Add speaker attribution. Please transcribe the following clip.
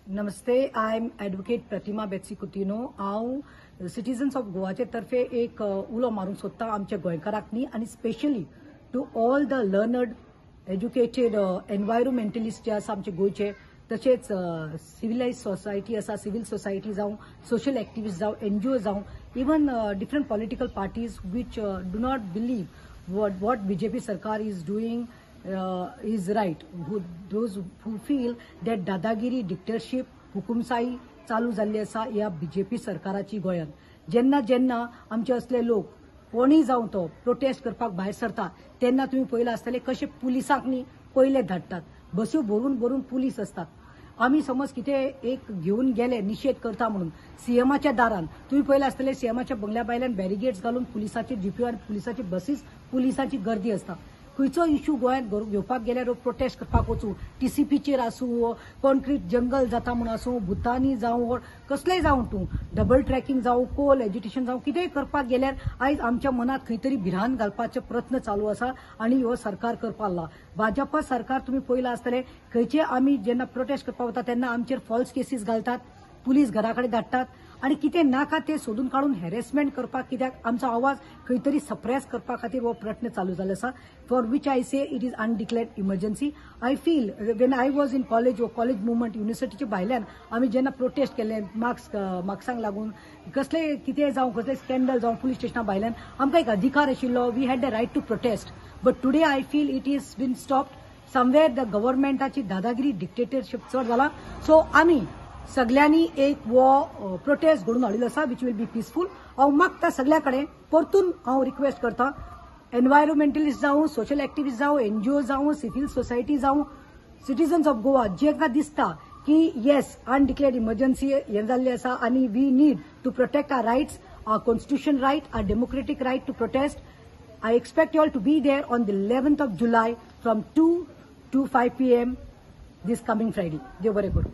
Speaker 1: Namaste, I am advocate प्रतिमा बेत्सी कुतिनो. हांव citizens of गोवाचे तर्फे एक उलो मारूंक सोदतां आमच्या गोंयकारांनी आनी specially to all the learned educated environmentalist जे आसा आमचे गोंयचे, तशेंच सिव्हिलायज सोसायटी आसा, सिव्हिल सोसायटी जावं, सोशल एक्टिविस्ट जावं, एनजीओ जावं, even different political parties which do not believe what BJP सरकार is doing is right. Those who feel that दादागिरी, डिक्टेटरशिप, हुकुमशाही चालू जाल्ली आसा ह्या BJP सरकाराची गोंयांत. जेन्ना जेन्ना आमचे असले लोक कोणीय जावं तो प्रोटेस्ट करपाक भायर सरता तेन्ना तुम्ही पळयलां आसतलें कशे पुलिसांक न्ही पयले धाडटात. बस्यो भरून भरून पुलीस असतात. आम्ही समज कितें एक घेऊन गेले निषेध करता म्हणून सीएमाच्या दारान तुम्ही पळयलें आसतलें सीएमाच्या बंगल्या भायल्यान बॅरिगेड्स घालून पुलिसाचे जीपीओ आनी पुलिसाची बसीस पुलिसांची गर्दी असता. खंयचो इश्यू गोंयांत घेवपाक गेल्यार प्रोटेस्ट करपाक वचूं, टीसीपीचेर आसूं, कॉन्क्रीट जंगल जाता म्हूण आसूं, भुतानी जावं, कसलेय जावं तूं डबल ट्रॅकिंग जावं, कोल एज्युटेशन जावं, कितेंय करपाक गेल्यार आयज आमच्या मनात खंय तरी भिरांत घालपाचे प्रयत्न चालू आसा आनी हो सरकार करपाक लागला. भाजपा सरकार तुम्ही पळयलां आसतलें खंयचे आमी जेन्ना प्रोटेस्ट करपाक वता तेन्ना आमचेर फॉल्स केसीस घालतात, पुलीस घरा कडेन धाडटात आणि कितें नाका ते सोदून काढून हॅरेसमेंट करपाक, कित्याक आमचो आवाज खंय तरी सप्रेस करपा खातीर हो प्रयत्न चालू जाल्लो आसा. For which I say it is undeclared emergency. I feel when I was in college college movement युनिव्हर्सिटीच्या भायल्यान आमी जेन्ना प्रोटेस्ट केले मार्क्सांक लागून कसले कितें जावं, कसले स्कॅन्डल जावं पुलीस स्टेशना भायल्यान आमकां एक अधिकार आशिल्लो. We had the right to protest. But today I feel it is been stopped. Somewhere the गव्हर्नमेंटाची दादागिरी, डिक्टेटरशिप चड जाला. सो आमी सगळ्यांनी एक वो प्रोटेस्ट घडून हाडिल्लो आसा विच विल बी पीसफूल. हांव मागता सगळ्या कडेन परतून हांव रिक्वेस्ट करता, एनवायरमेंटलिस्ट जावं, सोशल एक्टिविस्ट जावं, एनजीओ जावं, सिव्हिल सोसायटी जावं, सिटीजन्स ऑफ गोवा जेका दिसता की येस अनडिक्लेअर्ड इमर्जन्सी हें जाल्ली आसा आनी we need to protect our rights, our constitution right, our democratic right to protest. I expect you all to be there on the 11th of July from 2 to 5 p.m. this coming Friday. देव बरें करूं.